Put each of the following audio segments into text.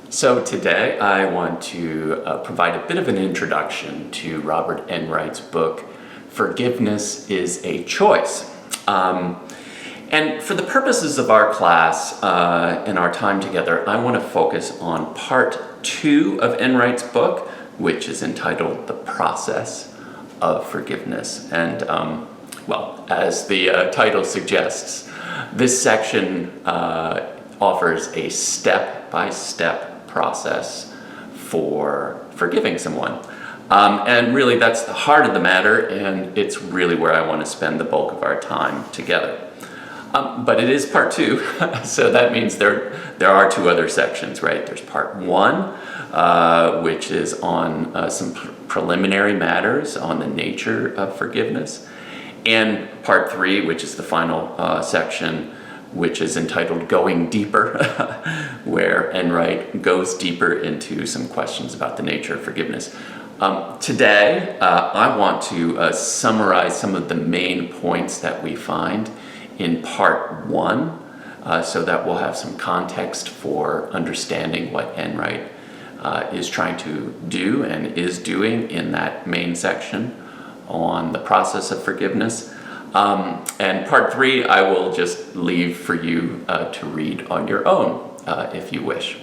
So today I want to provide a bit of an introduction to Robert Enright's book, Forgiveness is a Choice. And for the purposes of our class and our time together, I want to focus on part 2 of Enright's book, which is entitled The Process of Forgiveness. And as the title suggests, this section offers a step-by-step process for forgiving someone. And really that's the heart of the matter, and it's really where I want to spend the bulk of our time together. But it is part 2, so that means there are 2 other sections, right? There's part 1, which is on some preliminary matters on the nature of forgiveness, and part 3, which is the final section, which is entitled Going Deeper, where Enright goes deeper into some questions about the nature of forgiveness. Today, I want to summarize some of the main points that we find in part 1, so that we'll have some context for understanding what Enright is trying to do and is doing in that main section on the process of forgiveness. And part 3 I will just leave for you to read on your own if you wish.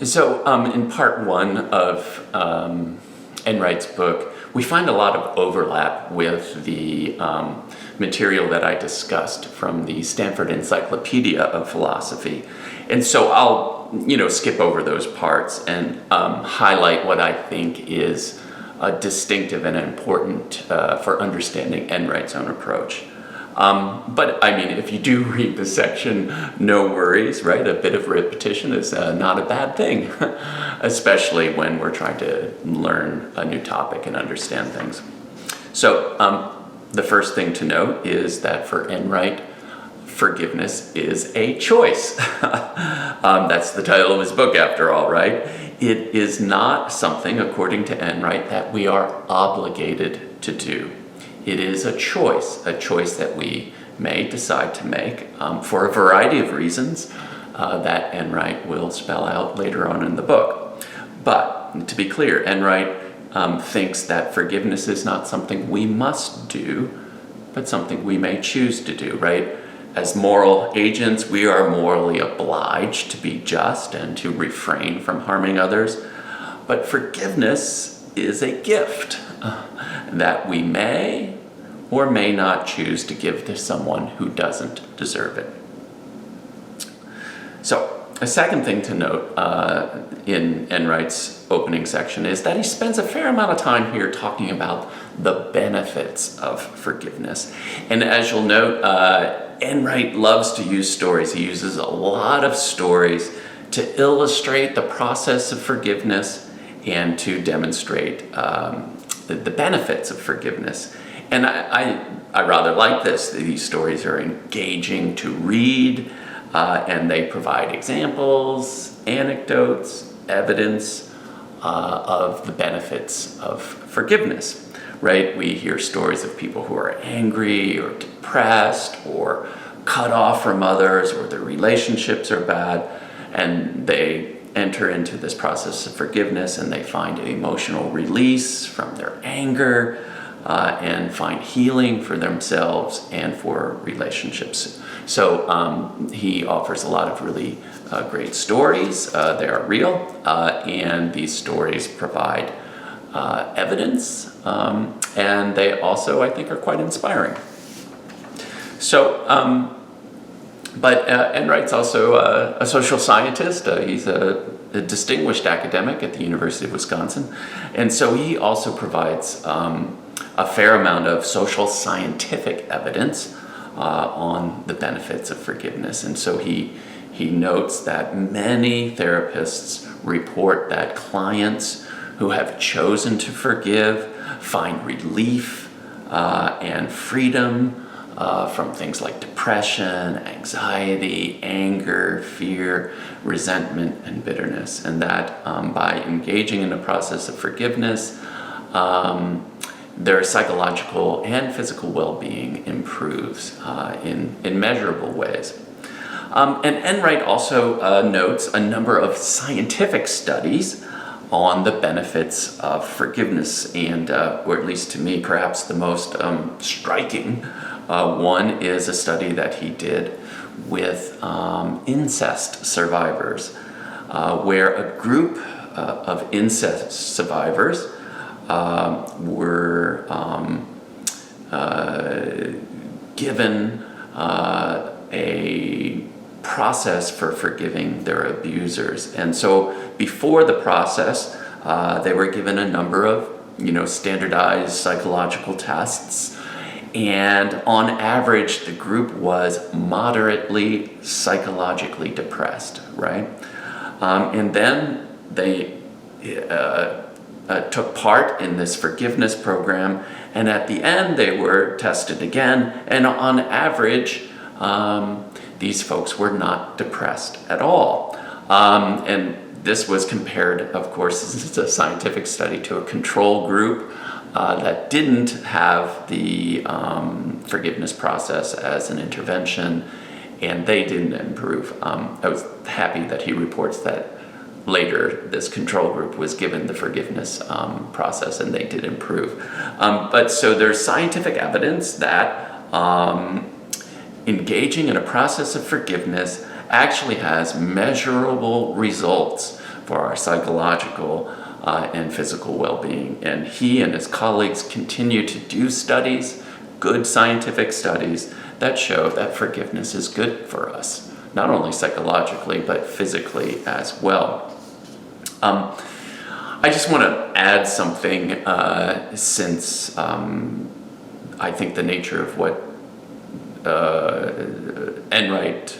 So in part 1 of Enright's book, we find a lot of overlap with the material that I discussed from the Stanford Encyclopedia of Philosophy. And so I'll skip over those parts and highlight what I think is distinctive and important for understanding Enright's own approach. But I mean, if you do read the section, no worries, right? A bit of repetition is not a bad thing, especially when we're trying to learn a new topic and understand things. So the first thing to note is that for Enright, forgiveness is a choice. That's the title of his book, after all, right? It is not something, according to Enright, that we are obligated to do. It is a choice that we may decide to make for a variety of reasons that Enright will spell out later on in the book. But to be clear, Enright thinks that forgiveness is not something we must do, but something we may choose to do, right? As moral agents, we are morally obliged to be just and to refrain from harming others. But forgiveness is a gift that we may or may not choose to give to someone who doesn't deserve it. So, a second thing to note in Enright's opening section is that he spends a fair amount of time here talking about the benefits of forgiveness. And as you'll note, Enright loves to use stories. He uses a lot of stories to illustrate the process of forgiveness and to demonstrate the benefits of forgiveness. And I rather like this. These stories are engaging to read, and they provide examples, anecdotes, evidence of the benefits of forgiveness. Right? We hear stories of people who are angry or depressed or cut off from others, or their relationships are bad, and they enter into this process of forgiveness and they find an emotional release from their anger and find healing for themselves and for relationships. So he offers a lot of really great stories. They are real, and these stories provide evidence, and they also, I think, are quite inspiring. So, but Enright's also a social scientist. He's a distinguished academic at the University of Wisconsin, and so he also provides a fair amount of social scientific evidence on the benefits of forgiveness. And so he notes that many therapists report that clients who have chosen to forgive find relief and freedom from things like depression, anxiety, anger, fear, resentment, and bitterness. And that by engaging in the process of forgiveness, their psychological and physical well-being improves in measurable ways. And Enright also notes a number of scientific studies on the benefits of forgiveness, and or at least to me, perhaps the most striking one is a study that he did with incest survivors, where a group of incest survivors were given a process for forgiving their abusers. And so before the process, they were given a number of, standardized psychological tests. And on average, the group was moderately psychologically depressed, right? And then they took part in this forgiveness program, and at the end they were tested again, and on average these folks were not depressed at all. And this was compared, of course, this is a scientific study, to a control group that didn't have the forgiveness process as an intervention, and they didn't improve. I was happy that he reports that later this control group was given the forgiveness process and they did improve. But so there's scientific evidence that engaging in a process of forgiveness actually has measurable results for our psychological and physical well-being. And he and his colleagues continue to do studies, good scientific studies, that show that forgiveness is good for us, not only psychologically, but physically as well. I just want to add something, since I think the nature of what Enright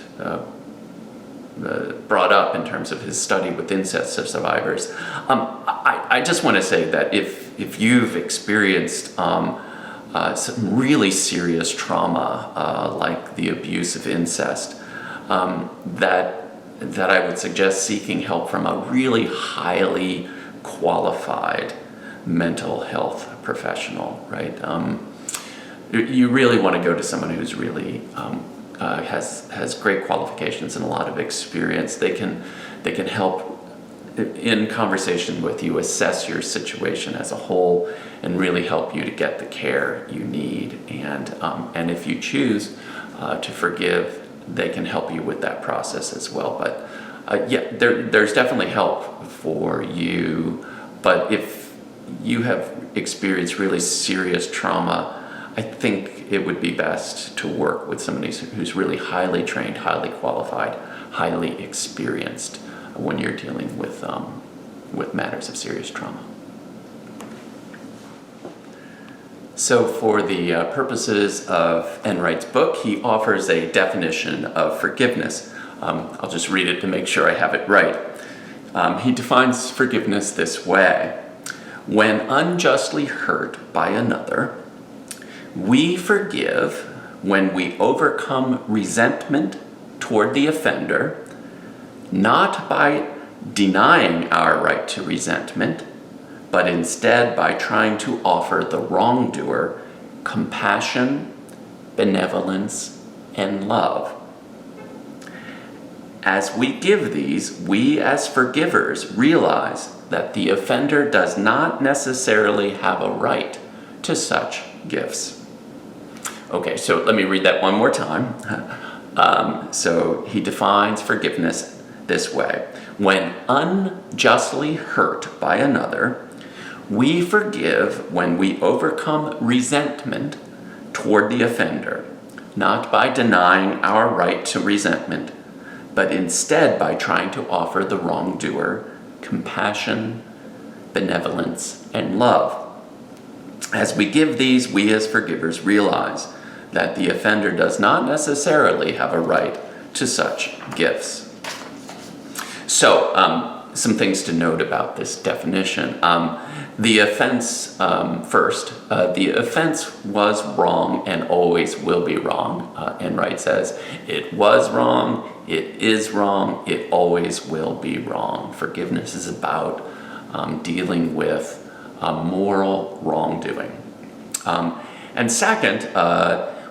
brought up in terms of his study with incest survivors. I just want to say that if you've experienced some really serious trauma, like the abuse of incest, that I would suggest seeking help from a really highly qualified mental health professional, right? You really want to go to someone who's really has great qualifications and a lot of experience. They can help in conversation with you assess your situation as a whole and really help you to get the care you need. And if you choose to forgive, they can help you with that process as well. But there's definitely help for you. But if you have experienced really serious trauma, I think it would be best to work with somebody who's really highly trained, highly qualified, highly experienced when you're dealing with matters of serious trauma. So for the purposes of Enright's book, he offers a definition of forgiveness. I'll just read it to make sure I have it right. He defines forgiveness this way: when unjustly hurt by another, we forgive when we overcome resentment toward the offender, not by denying our right to resentment, but instead by trying to offer the wrongdoer compassion, benevolence, and love. As we give these, we as forgivers realize that the offender does not necessarily have a right to such gifts. Okay, so let me read that one more time. So he defines forgiveness this way: when unjustly hurt by another, we forgive when we overcome resentment toward the offender, not by denying our right to resentment, but instead by trying to offer the wrongdoer compassion, benevolence, and love. As we give these, we as forgivers realize that the offender does not necessarily have a right to such gifts. So, some things to note about this definition. The offense, first, the offense was wrong and always will be wrong. Enright says, it was wrong, it is wrong, it always will be wrong. Forgiveness is about dealing with moral wrongdoing. And second,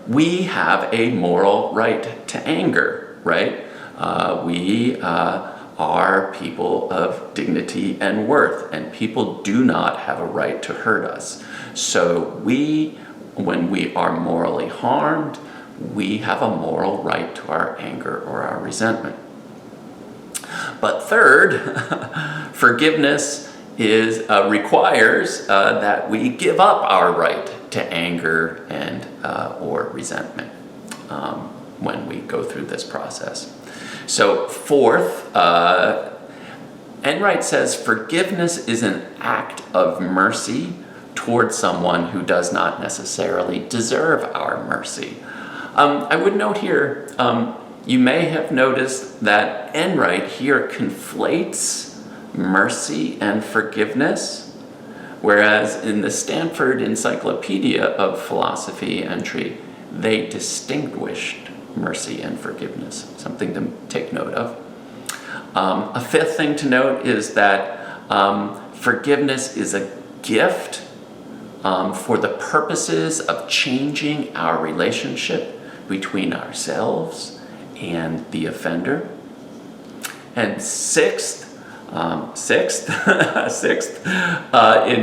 we have a moral right to anger, right? We are people of dignity and worth, and people do not have a right to hurt us. So when we are morally harmed, we have a moral right to our anger or our resentment. But third, forgiveness requires that we give up our right to anger and or resentment when we go through this process. So fourth, Enright says forgiveness is an act of mercy towards someone who does not necessarily deserve our mercy. I would note here, you may have noticed that Enright here conflates mercy and forgiveness, whereas in the Stanford Encyclopedia of Philosophy entry, they distinguished mercy and forgiveness, something to take note of. A fifth thing to note is that forgiveness is a gift for the purposes of changing our relationship between ourselves and the offender. And sixth, in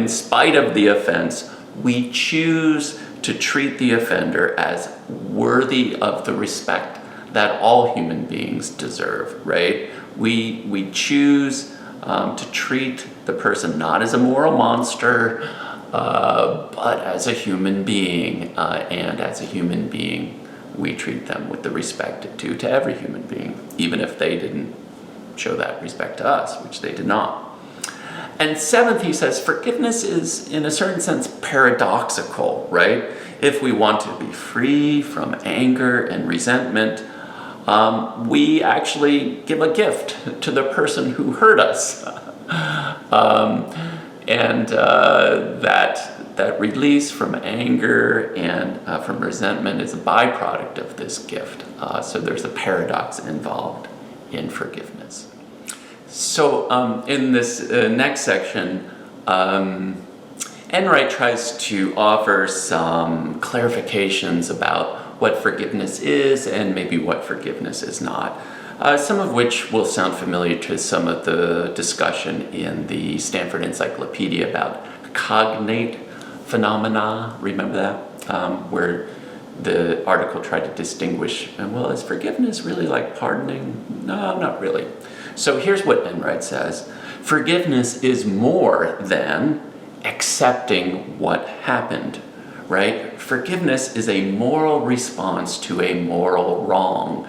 spite of the offense, we choose to treat the offender as worthy of the respect that all human beings deserve, right? We choose to treat the person not as a moral monster, but as a human being, and as a human being, we treat them with the respect due to every human being, even if they didn't show that respect to us, which they did not. And seventh, he says, forgiveness is, in a certain sense, paradoxical, right? If we want to be free from anger and resentment, we actually give a gift to the person who hurt us. That release from anger and from resentment is a byproduct of this gift. So there's a paradox involved in forgiveness. So in this next section, Enright tries to offer some clarifications about what forgiveness is and maybe what forgiveness is not. Some of which will sound familiar to some of the discussion in the Stanford Encyclopedia about cognate phenomena. Remember that? Where the article tried to distinguish, well, is forgiveness really like pardoning? No, not really. So here's what Enright says. Forgiveness is more than accepting what happened, right? Forgiveness is a moral response to a moral wrong.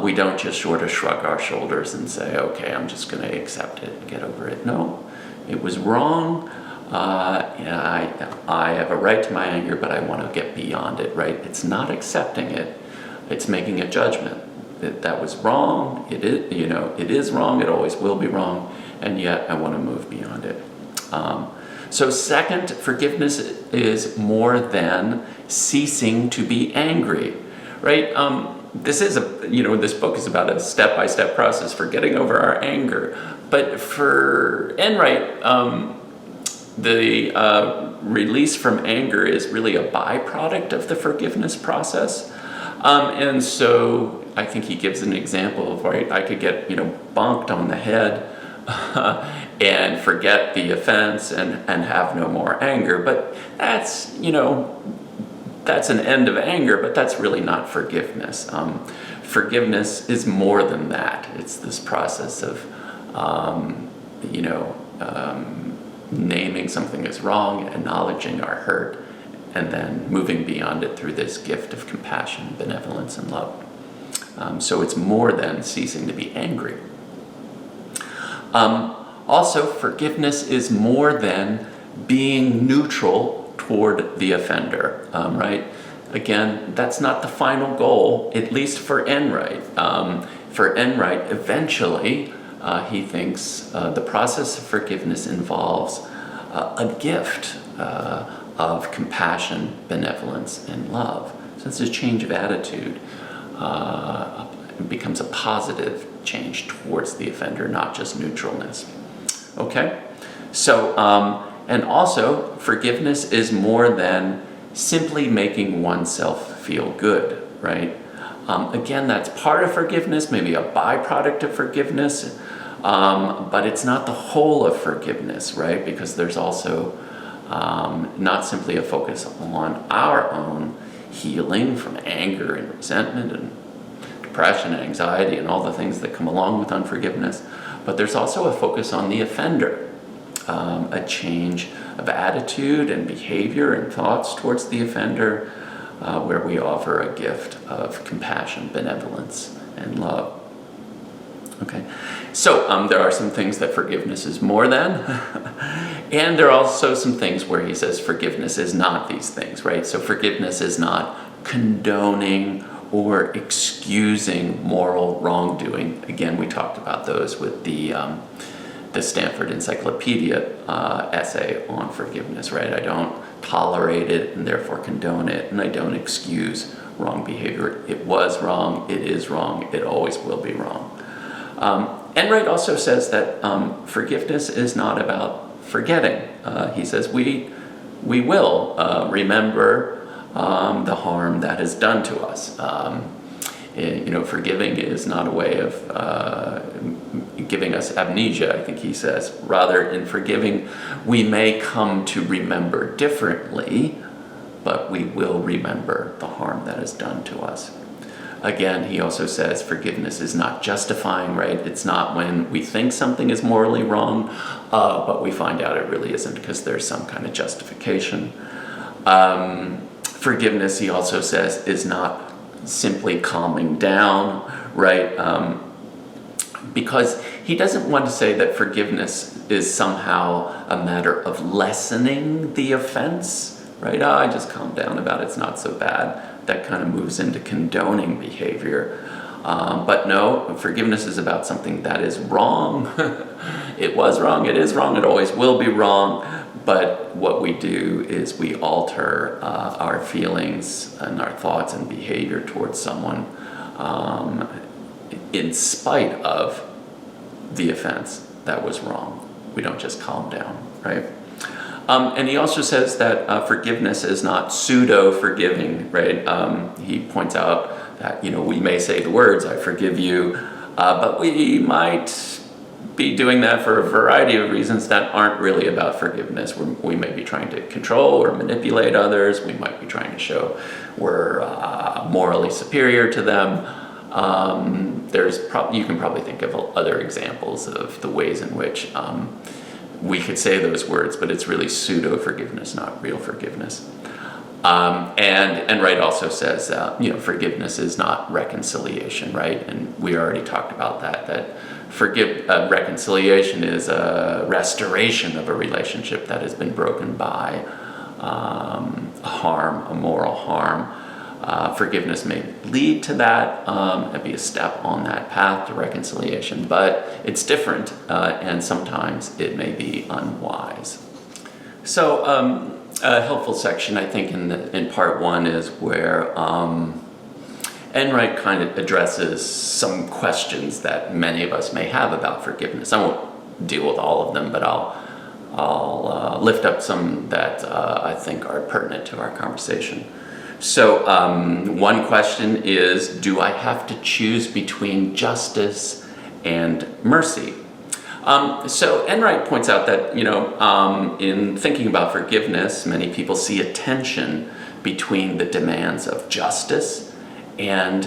We don't just sort of shrug our shoulders and say, okay, I'm just going to accept it and get over it. No, it was wrong. I have a right to my anger, but I want to get beyond it, right? It's not accepting it. It's making a judgment. That was wrong. It is wrong. It always will be wrong. And yet I want to move beyond it. So second, forgiveness is more than ceasing to be angry, right? This book is about a step-by-step process for getting over our anger. But for Enright, the release from anger is really a byproduct of the forgiveness process. And so I think he gives an example of, right, I could get, bonked on the head and forget the offense and have no more anger. But that's an end of anger, but that's really not forgiveness. Forgiveness is more than that. It's this process of, naming something as wrong, acknowledging our hurt, and then moving beyond it through this gift of compassion, benevolence, and love. So it's more than ceasing to be angry. Also, forgiveness is more than being neutral toward the offender, right? Again, that's not the final goal, at least for Enright. For Enright, eventually, he thinks the process of forgiveness involves a gift of compassion, benevolence, and love. So it's a change of attitude. It becomes a positive change towards the offender, not just neutralness. Okay? So, and also, forgiveness is more than simply making oneself feel good, right? Again, that's part of forgiveness, maybe a byproduct of forgiveness, but it's not the whole of forgiveness, right? Because there's also not simply a focus on our own healing from anger and resentment and depression and anxiety and all the things that come along with unforgiveness, but there's also a focus on the offender, a change of attitude and behavior and thoughts towards the offender, where we offer a gift of compassion, benevolence, and love. Okay, so there are some things that forgiveness is more than, and there are also some things where he says forgiveness is not these things, right? So forgiveness is not condoning or excusing moral wrongdoing. Again, we talked about those with the Stanford Encyclopedia essay on forgiveness, right? I don't tolerate it and therefore condone it, and I don't excuse wrong behavior. It was wrong, it is wrong, it always will be wrong. Enright also says that forgiveness is not about forgetting. He says we will remember the harm that is done to us. Forgiving is not a way of giving us amnesia, I think he says. Rather, in forgiving, we may come to remember differently, but we will remember the harm that is done to us. Again, he also says forgiveness is not justifying, right? It's not when we think something is morally wrong, but we find out it really isn't because there's some kind of justification. Forgiveness, he also says, is not simply calming down, right? Because he doesn't want to say that forgiveness is somehow a matter of lessening the offense, right? I just calm down about it, it's not so bad. That kind of moves into condoning behavior. But no, forgiveness is about something that is wrong. It was wrong, it is wrong, it always will be wrong. But what we do is we alter our feelings and our thoughts and behavior towards someone in spite of the offense that was wrong. We don't just calm down, right? And he also says that forgiveness is not pseudo-forgiving, right? He points out that, we may say the words, I forgive you, but we might be doing that for a variety of reasons that aren't really about forgiveness. We may be trying to control or manipulate others. We might be trying to show we're morally superior to them. You can probably think of other examples of the ways in which we could say those words, but it's really pseudo-forgiveness, not real forgiveness. And Enright also says, forgiveness is not reconciliation, right? And we already talked about that reconciliation is a restoration of a relationship that has been broken by a moral harm. Forgiveness may lead to that and be a step on that path to reconciliation, but it's different, and sometimes it may be unwise. So a helpful section, I think, in part one is where Enright kind of addresses some questions that many of us may have about forgiveness. I won't deal with all of them, but I'll lift up some that I think are pertinent to our conversation. So one question is, do I have to choose between justice and mercy? So Enright points out that, in thinking about forgiveness, many people see a tension between the demands of justice and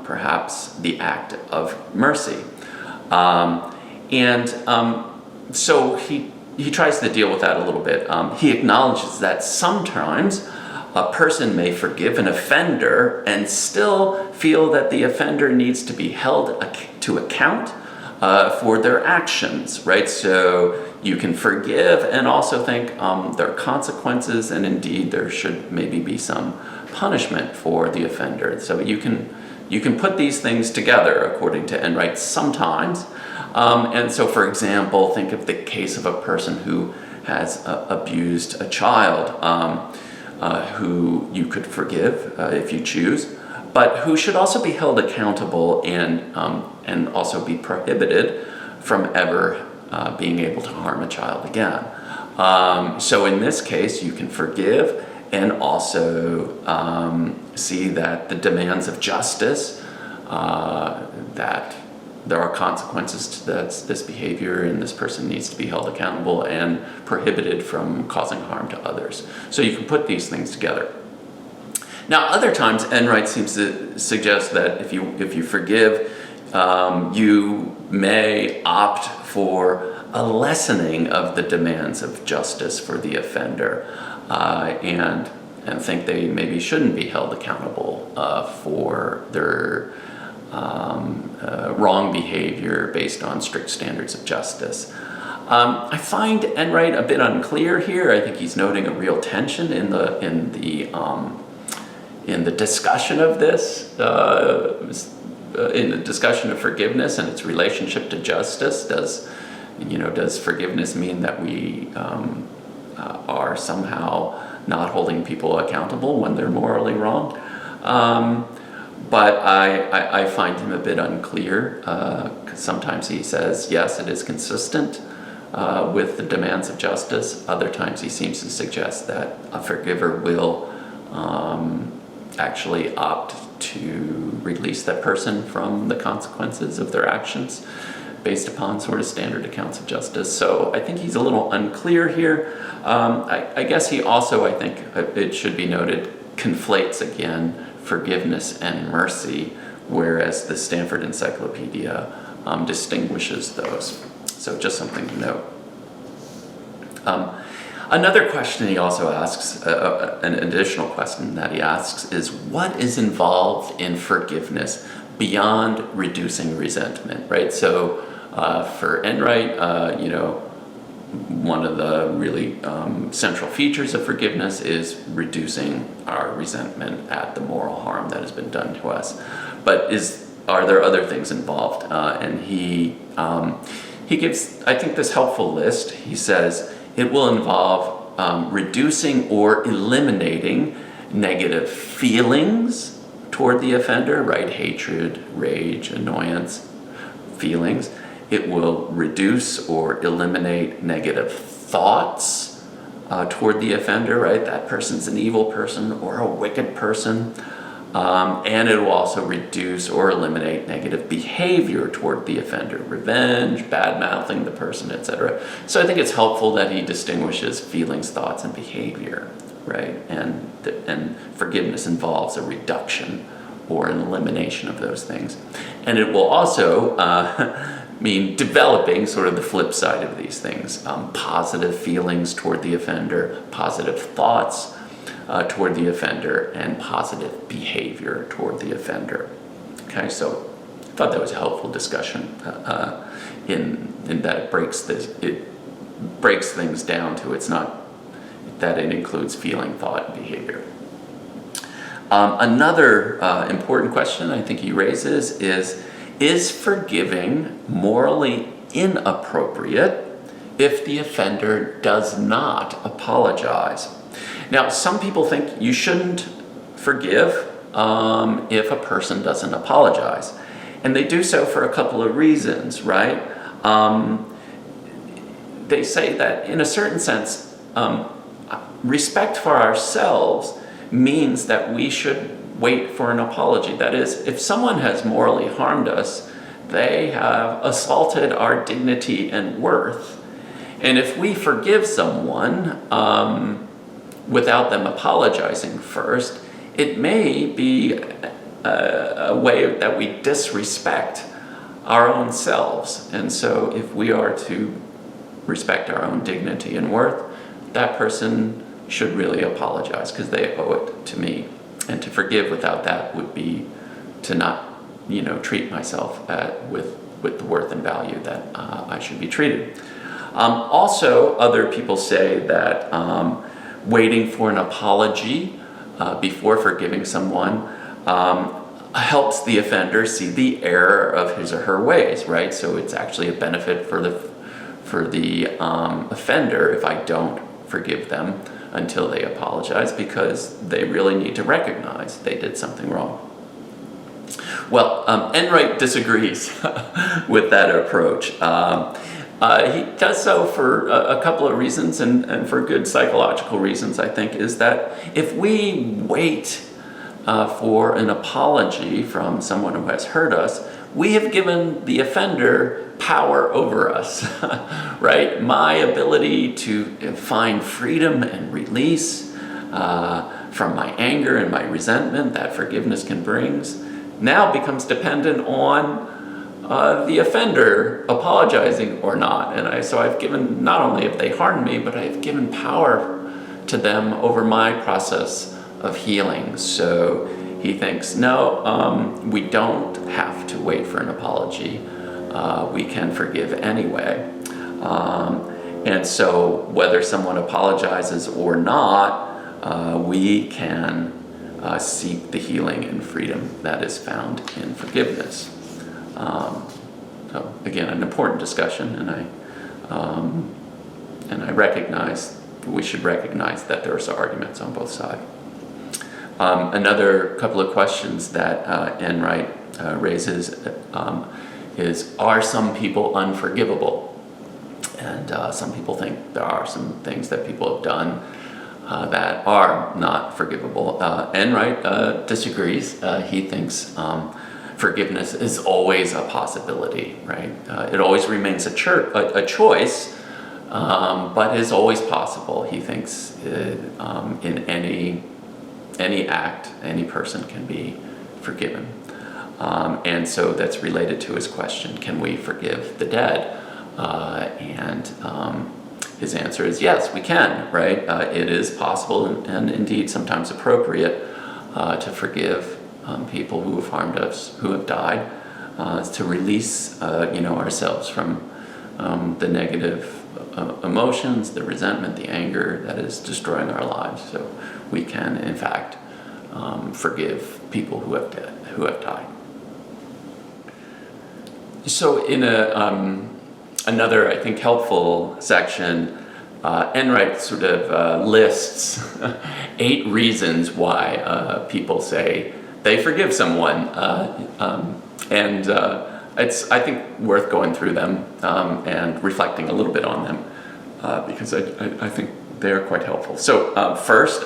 perhaps the act of mercy. So he tries to deal with that a little bit. He acknowledges that sometimes a person may forgive an offender and still feel that the offender needs to be held to account for their actions, right? So you can forgive and also think there are consequences, and indeed there should maybe be some punishment for the offender. So you can put these things together according to Enright sometimes. And so, for example, think of the case of a person who has abused a child, who you could forgive if you choose, but who should also be held accountable and also be prohibited from ever being able to harm a child again. So in this case, you can forgive and also see that the demands of justice, that there are consequences to this behavior, and this person needs to be held accountable and prohibited from causing harm to others. So you can put these things together. Now, other times, Enright seems to suggest that if you forgive, you may opt for a lessening of the demands of justice for the offender, and think they maybe shouldn't be held accountable for their wrong behavior based on strict standards of justice. I find Enright a bit unclear here. I think he's noting a real tension in the discussion of this, in the discussion of forgiveness and its relationship to justice. Does forgiveness mean that we are somehow not holding people accountable when they're morally wrong? But I find him a bit unclear, because sometimes he says, yes, it is consistent with the demands of justice. Other times he seems to suggest that a forgiver will actually opt to release that person from the consequences of their actions based upon sort of standard accounts of justice. So I think he's a little unclear here. I guess he also, I think it should be noted, conflates again forgiveness and mercy, whereas the Stanford Encyclopedia distinguishes those. So just something to note. Another question he also asks, an additional question that he asks, is what is involved in forgiveness beyond reducing resentment, right? So for Enright, one of the really central features of forgiveness is reducing our resentment at the moral harm that has been done to us. But are there other things involved? And he gives, I think, this helpful list. He says it will involve reducing or eliminating negative feelings toward the offender, right? Hatred, rage, annoyance, feelings. It will reduce or eliminate negative thoughts toward the offender, right? That person's an evil person or a wicked person. And it will also reduce or eliminate negative behavior toward the offender, revenge, bad-mouthing the person, etc. So I think it's helpful that he distinguishes feelings, thoughts, and behavior, right? And forgiveness involves a reduction or an elimination of those things. And it will also mean developing sort of the flip side of these things, positive feelings toward the offender, positive thoughts toward the offender, and positive behavior toward the offender. Okay, so I thought that was a helpful discussion in that it breaks things down to, it's not that it includes feeling, thought, and behavior. Another important question I think he raises is forgiving morally inappropriate if the offender does not apologize? Now, some people think you shouldn't forgive if a person doesn't apologize. And they do so for a couple of reasons, right? They say that in a certain sense, respect for ourselves means that we should wait for an apology. That is, if someone has morally harmed us, they have assaulted our dignity and worth. And if we forgive someone without them apologizing first, it may be a way that we disrespect our own selves. And so if we are to respect our own dignity and worth, that person should really apologize because they owe it to me. And to forgive without that would be to not, treat myself with the worth and value that I should be treated. Also, other people say that waiting for an apology before forgiving someone helps the offender see the error of his or her ways, right? So it's actually a benefit for the offender if I don't forgive them until they apologize, because they really need to recognize they did something wrong. Well, Enright disagrees with that approach. He does so for a couple of reasons, and for good psychological reasons, I think, is that if we wait for an apology from someone who has hurt us, we have given the offender power over us, right? My ability to find freedom and release from my anger and my resentment that forgiveness can bring now becomes dependent on the offender apologizing or not. And so I've given, not only have they harmed me, but I've given power to them over my process of healing. So he thinks, no, we don't have to wait for an apology. We can forgive anyway. And so whether someone apologizes or not, we can seek the healing and freedom that is found in forgiveness. So again, an important discussion, and I recognize we should recognize that there's arguments on both sides. Another couple of questions that Enright raises is, are some people unforgivable? And some people think there are some things that people have done that are not forgivable. Enright disagrees. He thinks forgiveness is always a possibility, right? It always remains a choice, but is always possible. He thinks in any act, any person can be forgiven. And so that's related to his question, can we forgive the dead? And his answer is yes, we can, right? It is possible and indeed sometimes appropriate to forgive people who have harmed us, who have died, to release ourselves from the negative emotions, the resentment, the anger that is destroying our lives. So we can, in fact, forgive people who have died. So in another, I think, helpful section, Enright sort of lists 8 reasons why people say they forgive someone, and it's, I think, worth going through them and reflecting a little bit on them because I think they're quite helpful. So first,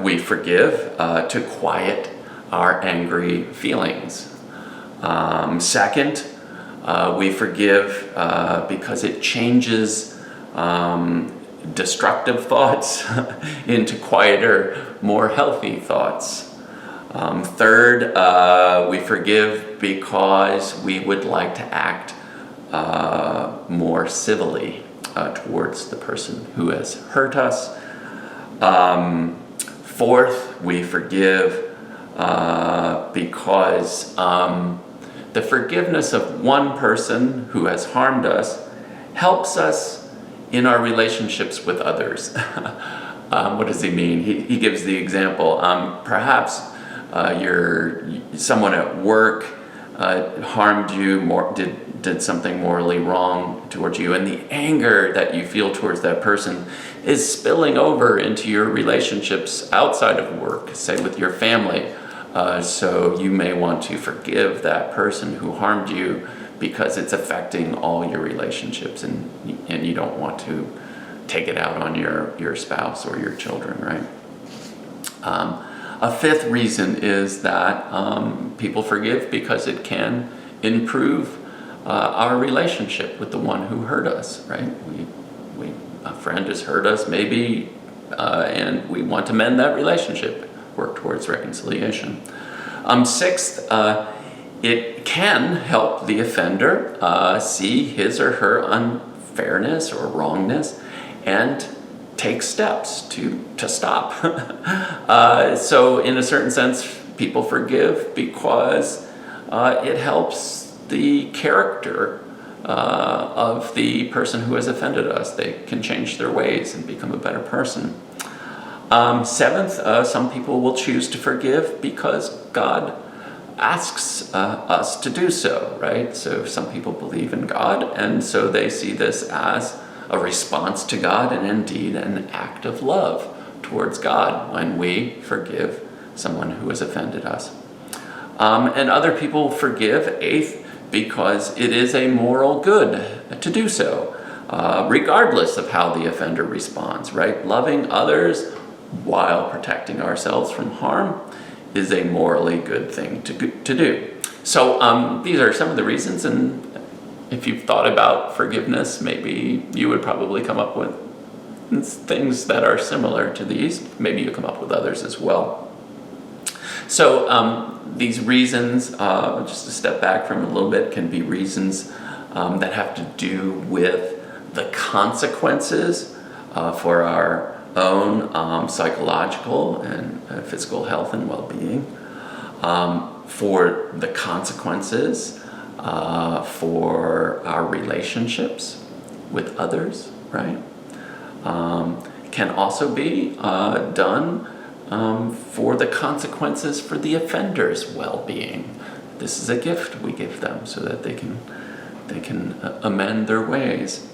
we forgive to quiet our angry feelings. Second, we forgive because it changes destructive thoughts into quieter, more healthy thoughts. Third, we forgive because we would like to act more civilly towards the person who has hurt us. Fourth, we forgive because the forgiveness of one person who has harmed us helps us in our relationships with others. What does he mean? He gives the example. Perhaps someone at work harmed you, did something morally wrong towards you, and the anger that you feel towards that person is spilling over into your relationships outside of work, say with your family. So you may want to forgive that person who harmed you because it's affecting all your relationships, and you don't want to take it out on your spouse or your children, right? A fifth reason is that people forgive because it can improve our relationship with the one who hurt us, right? A friend has hurt us, maybe, and we want to mend that relationship, work towards reconciliation. Sixth, it can help the offender see his or her unfairness or wrongness and take steps to stop. So in a certain sense, people forgive because it helps the character of the person who has offended us. They can change their ways and become a better person. Seventh, some people will choose to forgive because God asks us to do so, right? So some people believe in God, and so they see this as a response to God and indeed an act of love towards God when we forgive someone who has offended us. And other people forgive, eighth, because it is a moral good to do so, regardless of how the offender responds, right? Loving others while protecting ourselves from harm is a morally good thing to do. So these are some of the reasons, and if you've thought about forgiveness, maybe you would probably come up with things that are similar to these. Maybe you come up with others as well. So these reasons, just to step back from a little bit, can be reasons that have to do with the consequences for our own psychological and physical health and well-being, for the consequences for our relationships with others, right? Can also be done for the consequences for the offender's well-being. This is a gift we give them so that they can amend their ways.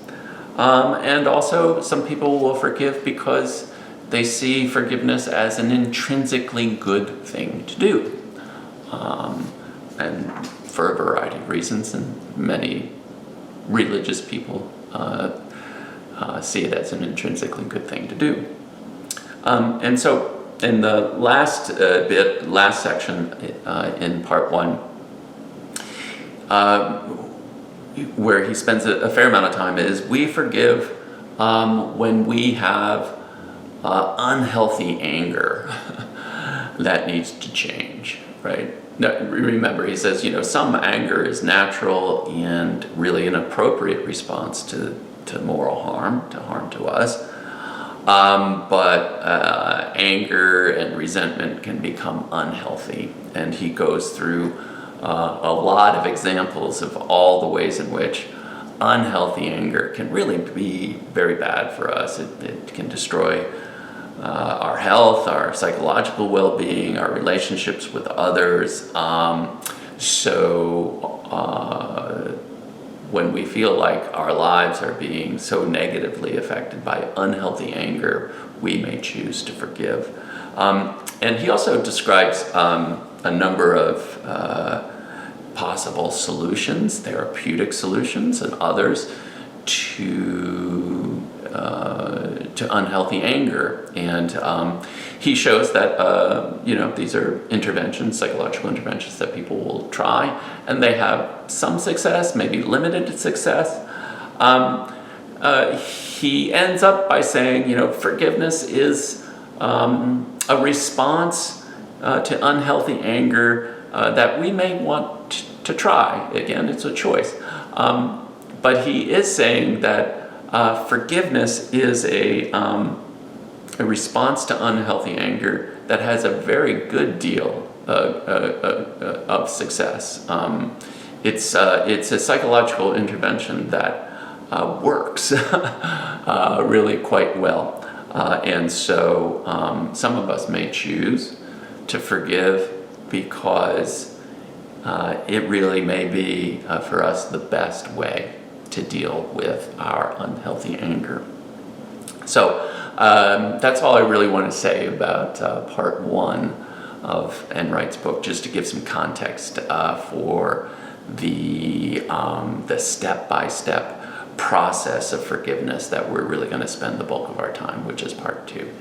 And also, some people will forgive because they see forgiveness as an intrinsically good thing to do. And for a variety of reasons, and many religious people see it as an intrinsically good thing to do. And so in the last section in part 1, where he spends a fair amount of time, is we forgive when we have unhealthy anger that needs to change, right? Now, remember, he says, some anger is natural and really an appropriate response to moral harm, to harm to us. But anger and resentment can become unhealthy. And he goes through a lot of examples of all the ways in which unhealthy anger can really be very bad for us. It can destroy our health, our psychological well-being, our relationships with others. So when we feel like our lives are being so negatively affected by unhealthy anger, we may choose to forgive. And he also describes a number of possible solutions, therapeutic solutions, and others to unhealthy anger. And he shows that these are interventions, psychological interventions that people will try, and they have some success, maybe limited success. He ends up by saying, forgiveness is a response to unhealthy anger that we may want to try. Again, it's a choice. But he is saying that forgiveness is a response to unhealthy anger that has a very good deal of success. It's a psychological intervention that works really quite well. And so some of us may choose to forgive because it really may be, for us, the best way to deal with our unhealthy anger. So that's all I really want to say about part 1 of Enright's book, just to give some context for the step-by-step process of forgiveness that we're really going to spend the bulk of our time, which is part 2.